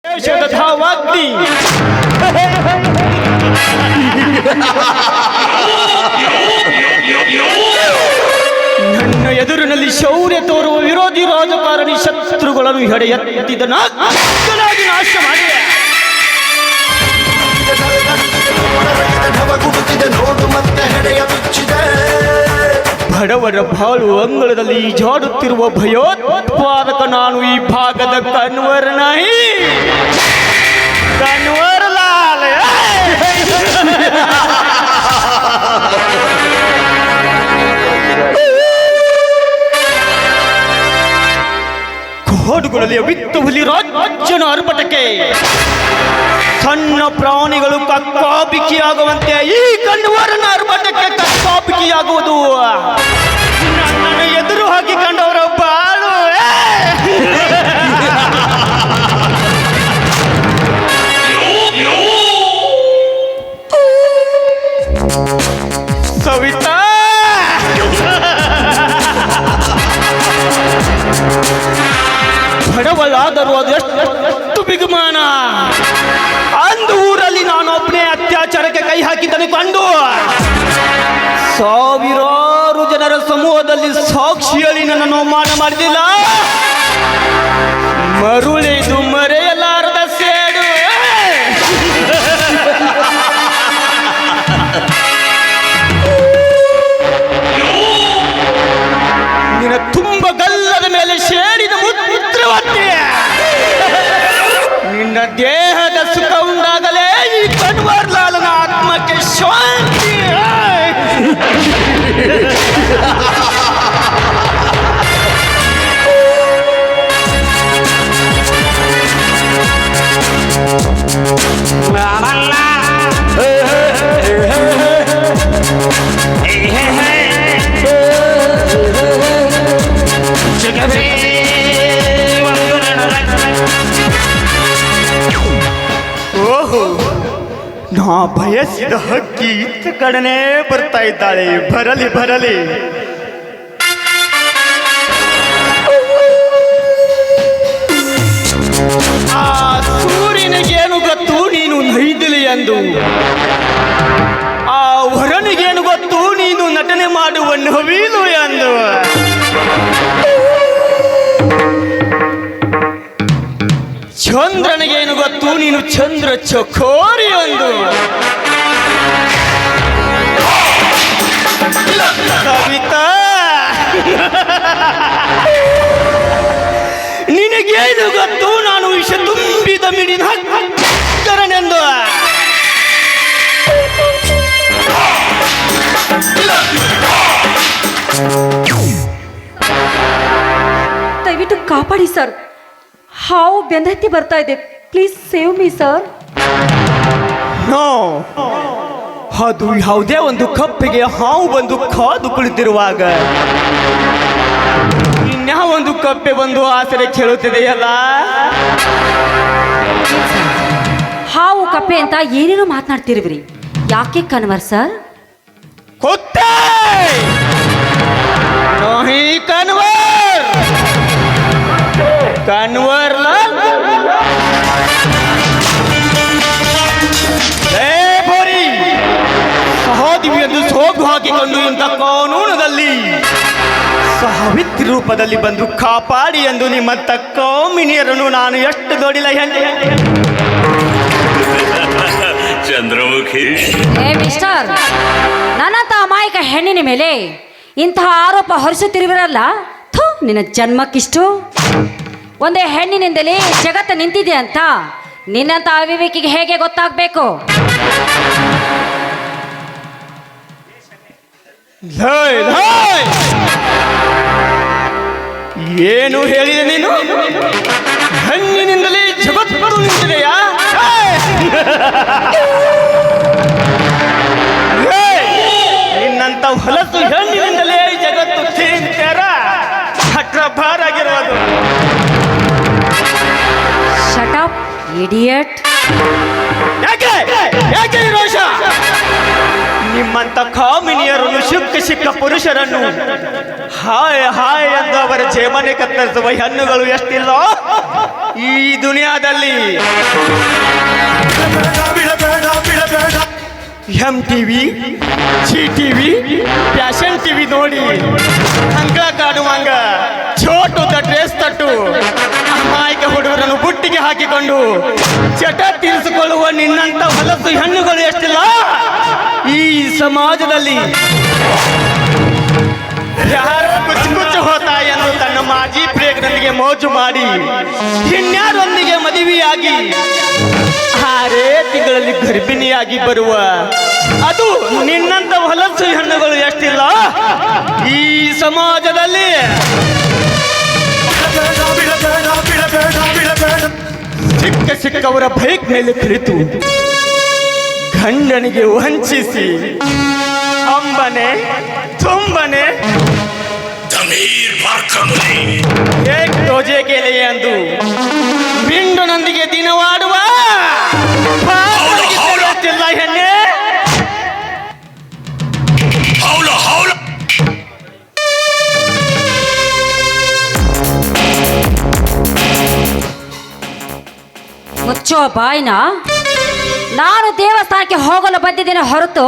ಧಾವಾಗ್ನಿ ನನ್ನ ಎದುರಿನಲ್ಲಿ ಶೌರ್ಯ ತೋರುವ ವಿರೋಧಿ ರಾಜಕಾರಣಿ ಶತ್ರುಗಳನ್ನು ಹೆಡೆಯೆತ್ತಿದ ನಾಗಿ ನಾಶ ಮಾಡಿ ಬಡವರ ಬಾಳು ಅಂಗಳದಲ್ಲಿ ಜಾಡುತ್ತಿರುವ ಭಯೋತ್ಪಾದಕ ನಾನು ಈ ಭಾಗದ ಕನ್ವರ್ ನಾಯಿ ಕನ್ವರ್ ಲಾಲ್ ಕಾಡುಗಳಲ್ಲಿ ಅವಿತ್ತ ಹುಲಿ ರಾಜ್ಯನ ಅರ್ಪಟಕ್ಕೆ ಸಣ್ಣ ಪ್ರಾಣಿಗಳು ಕಕ್ಕಾಬಿಕ್ಕಿಯಾಗುವಂತೆ ಈ ಕಣ್ವರನ ಅರ್ಪಟಕ್ಕೆ ಕಕ್ಕಾಬಿಕ್ಕಿಯಾಗುವುದು ನನ್ನ ಎದುರು ಹಾಕಿಕೊಂಡವರ ಬಾಳು ಸವಿತಾ ಬಡವಳಾದರೂ ಅದೆಷ್ಟು ಬಿಗುಮಾನ ಅಂದು ಊರಲ್ಲಿ ನಾನೊಬ್ಬನೇ ಅತ್ಯಾಚಾರಕ್ಕೆ ಕೈ ಹಾಕಿದ್ದನ್ನು ಕಂಡು ಸಾವಿರಾರು ಜನರ ಸಮೂಹದಲ್ಲಿ ಸಾಕ್ಷಿಯಲ್ಲಿ ನನ್ನನ್ನು ಅವಮಾನ ಮಾಡಿದಿಲ್ಲ ಮರುಳಿದು ಮರೆಯಲಾರದ ಸೇಡು ನಿನ್ನ ತುಂಬ ಗಲ್ಲದ ಮೇಲೆ ಸೇಡಿದ ಮುದ್ರವತ್ತೆ ನಿನ್ನ ದೇಹದ ಸುಖ ಉಂಟಾಗಲೇ ಈ ಕನ್ವರ್ ಲಾಲನ ಆತ್ಮಕ್ಕೆ ಶಾಂತಿ ಓಹೋ ನಾ ಬಯಸಿದ ಹಕ್ಕಿ ಇತ್ತ ಕಡೆನೇ ಬರ್ತಾ ಇದ್ದಾಳೆ ಬರಲಿ ಬರಲಿ ಆ ಸೂರ್ಯನಿಗೇನು ಗೊತ್ತು ನೀನು ನೈದಿಲಿ ಎಂದು ಆ ವರನಿಗೇನು ಗೊತ್ತು ನೀನು ನಟನೆ ಮಾಡುವ ನವೀನು ಎಂದು ಚಂದ್ರನಿಗೇನು ಗೊತ್ತು ನೀನು ಚಂದ್ರ ಚಕೋರಿ ಎಂದು ಕವಿತಾ ನಿನಗೇನು ಗೊತ್ತು ನಾನು ವಿಷ ತುಂಬಿದ ಮಿಡಿನ ಹಕ್ಕರನೆಂದು ದಯವಿಟ್ಟು ಕಾಪಾಡಿ ಸರ್ ಹಾವು ಬೆನ್ನತ್ತಿ ಬರ್ತಾ ಇದೆ please save me sir no ಅದು ಯಾವುದೇ ಒಂದು ಕಪ್ಪಿಗೆ ಹಾವು ಬಂದು ಕಾದು ಕುಳಿತಿರುವಾಗ ಇನ್ಯಾವ ಒಂದು ಕಪ್ಪೆ ಬಂದು ಆಸರೆ ಕೇಳುತ್ತಿದೆಯಲ್ಲ ಹಾವು ಕಪ್ಪೆ ಅಂತ ಏನೇನೋ ಮಾತನಾಡ್ತಿರುವಿರಿ ಯಾಕೆ ಕನ್ವರ್ ಸರ್ ಕುತ್ತೆ नहीं कन्वर कन्वर लाल ಬೋರಿ ಸಹೋದರಿ ಎಂದು ಸೋಗು ಹಾಕಿಕೊಂಡು ಇಂಥ ಕಾನೂನದಲ್ಲಿ ಸಾವಿತ್ರಿ ರೂಪದಲ್ಲಿ ಬಂದು ಕಾಪಾಡಿ ಎಂದು ನಿಮ್ಮ ತಕ್ಕೋಮಿನಿಯರನ್ನು ನಾನು ಎಷ್ಟು ದೊಡ್ಡಿಲ್ಲ ಚಂದ್ರಮುಖಿ ಮಿಸ್ಟರ್ ನನ್ನಂತ ಅಮಾಯಕ ಹೆಣ್ಣಿನ ಮೇಲೆ ಇಂತಹ ಆರೋಪ ಹೊರಿಸುತ್ತಿರುವಿರಲ್ಲ ಥು ನಿನ್ನ ಜನ್ಮಕ್ಕಿಷ್ಟು ಒಂದೇ ಹೆಣ್ಣಿನಿಂದಲೇ ಜಗತ್ತು ನಿಂತಿದೆ ಅಂತ ನಿನ್ನಂತ ಅವಿವೇಕಿಗೆ ಹೇಗೆ ಗೊತ್ತಾಗಬೇಕು ಏನು ಹೇಳಿದೆ ನೀನು ಹೆಣ್ಣಿನಿಂದಲೇ ಜಗತ್ತು ನಿಂತಿದೆಯಾ ನಿನ್ನಂತ ಹೊಲಸು ಹೆಣ್ಣಿನಿಂದಲೇ ಜಗತ್ತು ತಿಂತಾರ ಭಾರಾಗಿರೋದು ಶಟ್ ಅಪ್ ಇಡಿಯಟ್ ಯಾಕೆ ಯಾಕೆ ರೋಷ ನಿಮ್ಮಂತ ಕಾಮಿನಿಯರನ್ನು ಸಿಕ್ಕ ಪುರುಷರನ್ನು ಹಾಯ್ ಹಾಯ್ ಎಂದು ಅವರ ಜೇಬನೆ ಕತ್ತರಿಸುವ ಹೆಣ್ಣುಗಳು ಎಷ್ಟಿಲ್ಲ ಈ ದುನಿಯಾದಲ್ಲಿ. MTV, GTV, ಫ್ಯಾಷನ್ ಟಿವಿ ನೋಡಿ ಹಂಗ ಕಾಡುವಂಗ ಚೋಟುದ ಡ್ರೆಸ್ ತಟ್ಟು ಅಮಾಯಕ ಹುಡುಗರನ್ನು ಬುಟ್ಟಿಗೆ ಹಾಕಿಕೊಂಡು ಚಟ ತೀರಿಸಿಕೊಳ್ಳುವ ನಿನ್ನಂತ ಹೊಲಸು ಹೆಣ್ಣುಗಳು ಎಷ್ಟಿಲ್ಲ ಈ ಸಮಾಜದಲ್ಲಿ. ಯಾರೋ ಕುಚ್ಚು ಹೋತಾ ಎಂದು ತನ್ನ ಮಾಜಿ ಪ್ರಿಯಕರೊಂದಿಗೆ ಮೋಜು ಮಾಡಿ ಇನ್ಯಾರೊಂದಿಗೆ ಮದುವೆಯಾಗಿ 6 ತಿಂಗಳಲ್ಲಿ ಗರ್ಭಿಣಿಯಾಗಿ ಬರುವ ಅದು ನಿನ್ನಂತ ಹೊಲಸು ಹೆಣ್ಣುಗಳು ಎಷ್ಟಿಲ್ಲ ಈ ಸಮಾಜದಲ್ಲಿ. ಸಿಕ್ಕವರ ಬೈಕ್ ಮೇಲೆ ಕುಳಿತು ಗಂಡನಿಗೆ ವಂಚಿಸಿ ಅಂಬನೆ ತುಂಬನೆ ತೋಜೆ ಕೇಳೆ ಎಂದು ಬಿಂಡುನೊಂದಿಗೆ ದಿನವಾಡುವ ಹೆಣ್ಣೆ. ಮುಚ್ಚೋ ಬಾಯ್ನ. ನಾನು ದೇವಸ್ಥಾನಕ್ಕೆ ಹೋಗಲು ಬಂದಿದ್ದೇನೆ ಹೊರತು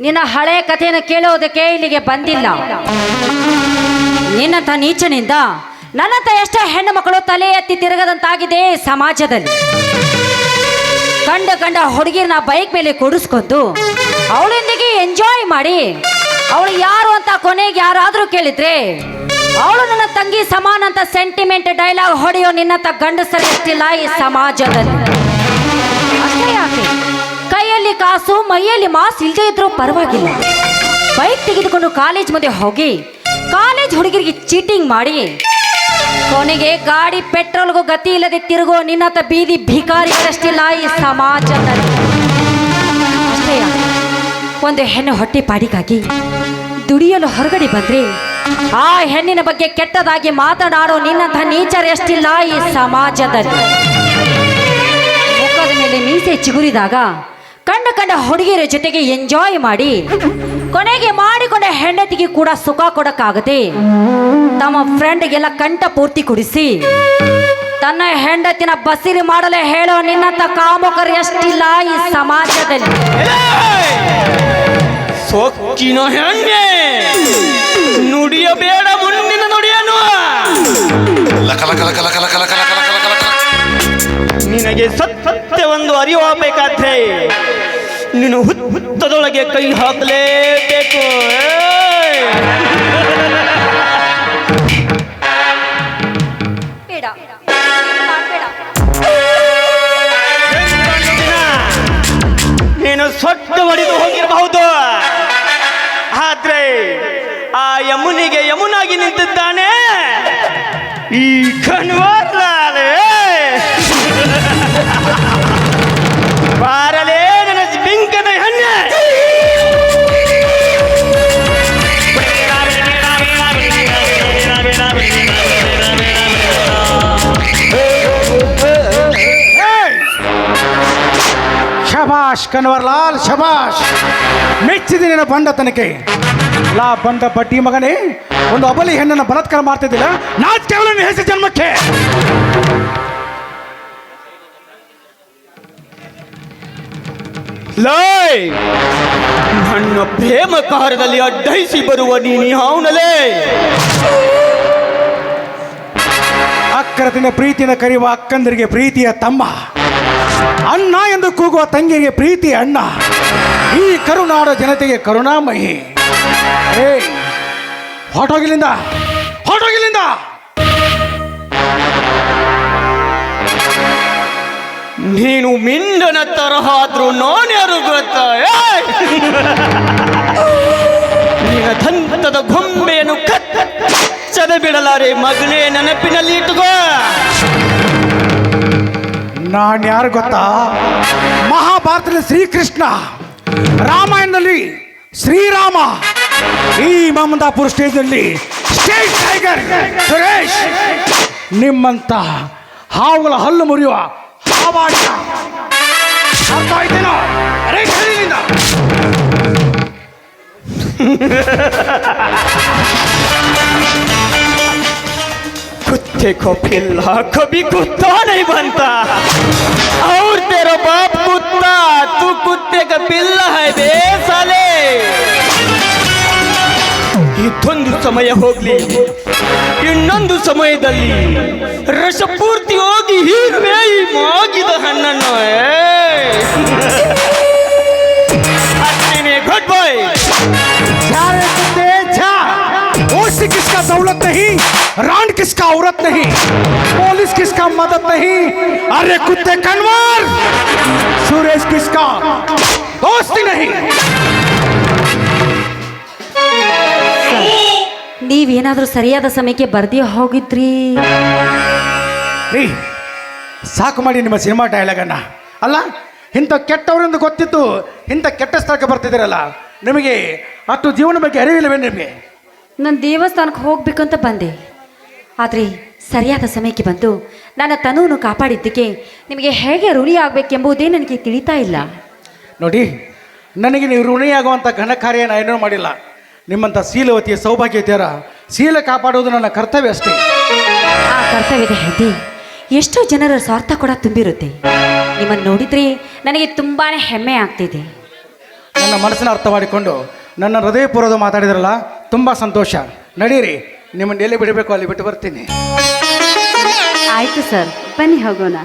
ನಿನ್ನ ಹಳೆ ಕಥೆಯನ್ನು ಕೇಳುವುದಕ್ಕೆ ಇಲ್ಲಿಗೆ ಬಂದಿಲ್ಲ. ನಿನ್ನಂಥ ನೀಚನಿಂದ ನನ್ನಂಥ ಎಷ್ಟೋ ಹೆಣ್ಣು ಮಕ್ಕಳು ತಲೆ ಎತ್ತಿ ತಿರುಗದಂತಾಗಿದೆ ಸಮಾಜದಲ್ಲಿ. ಕಂಡ ಹುಡುಗಿರನ್ನ ಬೈಕ್ ಮೇಲೆ ಕೂಡಿಸ್ಕೊಂಡು ಅವಳೊಂದಿಗೆ ಎಂಜಾಯ್ ಮಾಡಿ ಅವಳು ಯಾರು ಅಂತ ಕೊನೆಗೆ ಯಾರಾದರೂ ಕೇಳಿದ್ರೆ ಅವಳು ನನ್ನ ತಂಗಿ ಸಮಾನ ಅಂತ ಸೆಂಟಿಮೆಂಟ್ ಡೈಲಾಗ್ ಹೊಡೆಯೋ ನಿನ್ನಂಥ ಗಂಡಸರು ಎಷ್ಟಿಲ್ಲ ಈ ಸಮಾಜದಲ್ಲಿ. ಅಷ್ಟೇ ಯಾಕೆ, ಕೈಯಲ್ಲಿ ಕಾಸು ಮೈಯಲ್ಲಿ ಮಾಸ್ ಇಲ್ಲದೆ ಇದ್ರೂ ಪರವಾಗಿಲ್ಲ, ಬೈಕ್ ತೆಗೆದುಕೊಂಡು ಕಾಲೇಜ್ ಮುಂದೆ ಹೋಗಿ ಕಾಲೇಜ್ ಹುಡುಗರಿಗೆ ಚೀಟಿಂಗ್ ಮಾಡಿ ಕೊನೆಗೆ ಗಾಡಿ ಪೆಟ್ರೋಲ್ಗೂ ಗತಿ ಇಲ್ಲದೆ ತಿರುಗೋ ನಿನ್ನಂಥ ಬೀದಿ ಭಿಕಾರಿಗಳಷ್ಟಿಲ್ಲ ಈ ಸಮಾಜದಲ್ಲಿ. ಅಷ್ಟೇ ಯಾಕೆ, ಒಂದು ಹೆಣ್ಣು ಹೊಟ್ಟೆ ಪಾಡಿಗಾಗಿ ದುಡಿಯಲು ಹೊರಗಡೆ ಬಂದ್ರೆ ಆ ಹೆಣ್ಣಿನ ಬಗ್ಗೆ ಕೆಟ್ಟದಾಗಿ ಮಾತನಾಡೋ ನಿನ್ನಂಥ ನೀಚರು ಎಷ್ಟಿಲ್ಲ ಈ ಸಮಾಜದಲ್ಲಿ. ಮುಖದ ಮೇಲೆ ಮೀಸೆ ಚಿಗುರಿದಾಗ ಕಂಡ ಹುಡುಗಿಯರ ಜೊತೆಗೆ ಎಂಜಾಯ್ ಮಾಡಿ ಕೊನೆಗೆ ಮಾಡಿಕೊಂಡ ಹೆಂಡತಿಗೆ ಕೂಡ ಸುಖ ಕೊಡಕ್ಕಾಗದೆ ತಮ್ಮ ಫ್ರೆಂಡ್ಗೆಲ್ಲ ಕಂಠ ಪೂರ್ತಿ ಕುಡಿಸಿ ತನ್ನ ಹೆಂಡತಿನ ಬಸಿರಿ ಮಾಡಲು ಹೇಳೋ ನಿನ್ನಂಥ ಕಾಮುಕರು ಎಷ್ಟಿಲ್ಲ ಈ ಸಮಾಜದಲ್ಲಿ. ಸೊಕ್ಕಿನ ಹೆಣ್ಣೆ ನುಡಿಯಬೇಡ ಮುಂದಿನ ನುಡಿಯನು. ನಿನಗೆ ಸತ್ಯ ಒಂದು ಅರಿವಾಗಬೇಕಾದ್ರೆ ನೀನು ಹುತ್ತದೊಳಗೆ ಕೈ ಹಾಕಲೇಬೇಕು. ನೀನು ಸೊಟ್ಟ ಹೊಡೆದು ಹೋಗಿರಬಹುದು, ಆದ್ರೆ ಆ ಯಮುನಿಗೆ ಯಮುನಾಗಿ ನಿಂತಿದ್ದಾನೆ ಈ ಕಣ್ವಾರ್ಲಾಲೆ. ಬಾರಲೇ ನನ್ನ ಬಿಂಕದ ಹೆಣ್ಣೆ. ಶಬಾಷ್ ಕನ್ವರ್ಲಾಲ್ ಶಬಾಷ್, ಮೆಚ್ಚಿದೆ ನಿನ್ನ ಬಂಡತನಕ್ಕೆ. ಲಾ ಬಂದ ಬಡ್ಡಿ ಮಗನೇ, ಒಂದು ಅಬಲಿ ಹೆಣ್ಣನ್ನು ಬಲಾತ್ಕಾರ ಮಾಡ್ತಿದ್ದಿಲ್ಲ, ನಾಚಿಕೆ ಹೆಸರು ಜನ್ಮಕ್ಕೆ. ಲೈ ನನ್ನ ಪ್ರೇಮ ಕಾರ್ಯದಲ್ಲಿ ಅಡ್ಡೈಸಿ ಬರುವ ನೀನು ಯಾವನಲೇ? ಅಕ್ಕರತಿನ ಪ್ರೀತಿಯನ್ನು ಕರೆಯುವ ಅಕ್ಕಂದರಿಗೆ ಪ್ರೀತಿಯ ತಮ್ಮ, ಅಣ್ಣ ಎಂದು ಕೂಗುವ ತಂಗಿಗೆ ಪ್ರೀತಿಯ ಅಣ್ಣ, ಈ ಕರುನಾಡ ಜನತೆಗೆ ಕರುಣಾಮಯಿ. ಹೊರಟೋಗಿಲ್ಲಿಂದ, ಹೊರಟೋಗಿಲ್ಲಿಂದ. ನೀನು ಮಿಂಡನ ತರಹ ಆದ್ರೂ ನಾನ್ಯಾರು ಗೊತ್ತಾ? ನಿನ್ನ ದಂತದ ಗೊಂಬೆಯನ್ನು ಕಚ್ಚದೆ ಬಿಡಲಾರೆ ಮಗನೇ, ನೆನಪಿನಲ್ಲಿ ಇಟ್ಟುಕೋ. ನಾನು ಯಾರು ಗೊತ್ತಾ? ಮಹಾಭಾರತದಲ್ಲಿ ಶ್ರೀಕೃಷ್ಣ, ರಾಮಾಯಣದಲ್ಲಿ ಶ್ರೀರಾಮ, ಈ ಮಮದಾಪುರ ಸ್ಟೇಜ್ನಲ್ಲಿ ಸ್ಟೇಜ್ ಟೈಗರ್ ಸುರೇಶ್. ನಿಮ್ಮಂತ ಹಾವುಗಳ ಹಲ್ಲು ಮುರಿಯುವ ಹಾವಾಡಿಯ ಅರ್ಥ ಆಯ್ತೇನೋ? कुत्ते को पिल्ला कभी कुत्ता नहीं बनता और तेरा बाप कुत्ता तू कुत्ते का पिल्ला है बे साले ಇದೊಂದು ಸಮಯ ಹೋಗ್ಲಿ ಇನ್ನೊಂದು ಸಮಯದಲ್ಲಿ ರಸಪೂರ್ತಿ ಹೋಗಿ ಹೀರುವೆ ಈ ಮಾಗಿದ ಹಣ್ಣನ್ನು ಗುಡ್ ಬಾಯ್ ओसी किसका दौलत नहीं, रांड किसका औरत नहीं, पुलिस किसका मदद नहीं, अरे कुत्ते कन्वर सुरेश किसका दोस्ती नहीं। ನೀವೇನಾದ್ರೂ ಸರಿಯಾದ ಸಮಯಕ್ಕೆ ಬರ್ದೇ ಹೋಗಿದ್ರಿ? ರೀ ಸಾಕು ಮಾಡಿ ನಿಮ್ಮ ಸಿನಿಮಾ ಡೈಲಾಗನ್ನ. ಅಲ್ಲ ಇಂಥ ಕೆಟ್ಟವರೆಂದು ಗೊತ್ತಿತ್ತು ಇಂಥ ಕೆಟ್ಟ ಸ್ಥಳಕ್ಕೆ ಬರ್ತಿದ್ದೀರಲ್ಲ, ನಿಮಗೆ ಅಷ್ಟು ಜೀವನ ಬಗ್ಗೆ ಅರಿವಿಲ್ಲವೇ ನಿಮಗೆ? ನಾನು ದೇವಸ್ಥಾನಕ್ಕೆ ಹೋಗ್ಬೇಕಂತ ಬಂದೆ, ಆದರೆ ಸರಿಯಾದ ಸಮಯಕ್ಕೆ ಬಂದು ನನ್ನ ತನುವನ್ನು ಕಾಪಾಡಿದ್ದಕ್ಕೆ ನಿಮಗೆ ಹೇಗೆ ಋಣಿ ಆಗಬೇಕೆಂಬುದೇ ನನಗೆ ತಿಳಿತಾ ಇಲ್ಲ. ನೋಡಿ, ನನಗೆ ನೀವು ಋಣಿಯಾಗುವಂಥ ಘನ ಕಾರ್ಯ ನಾನು ಏನೂ ಮಾಡಿಲ್ಲ. ನಿಮ್ಮಂಥ ಶೀಲವತಿಯ ಸೌಭಾಗ್ಯತೆಯರ ಶೀಲ ಕಾಪಾಡುವುದು ನನ್ನ ಕರ್ತವ್ಯ ಅಷ್ಟೇ. ಆ ಕರ್ತವ್ಯದ ಹೆಜ್ಜೆ ಎಷ್ಟೋ ಜನರ ಸ್ವಾರ್ಥ ಕೂಡ ತುಂಬಿರುತ್ತೆ. ನಿಮ್ಮನ್ನು ನೋಡಿದರೆ ನನಗೆ ತುಂಬಾ ಹೆಮ್ಮೆ ಆಗ್ತಿದೆ. ನನ್ನ ಮನಸ್ಸನ್ನು ಅರ್ಥ ಮಾಡಿಕೊಂಡು ನನ್ನ ಹೃದಯಪೂರ್ವದ ಮಾತಾಡಿದ್ರಲ್ಲ, ತುಂಬ ಸಂತೋಷ. ನಡೀರಿ, ನಿಮ್ಮನ್ನು ಎಲ್ಲಿ ಬಿಡಬೇಕು ಅಲ್ಲಿ ಬಿಟ್ಟು ಬರ್ತೀನಿ. ಆಯಿತು ಸರ್, ಬನ್ನಿ ಹೋಗೋಣ.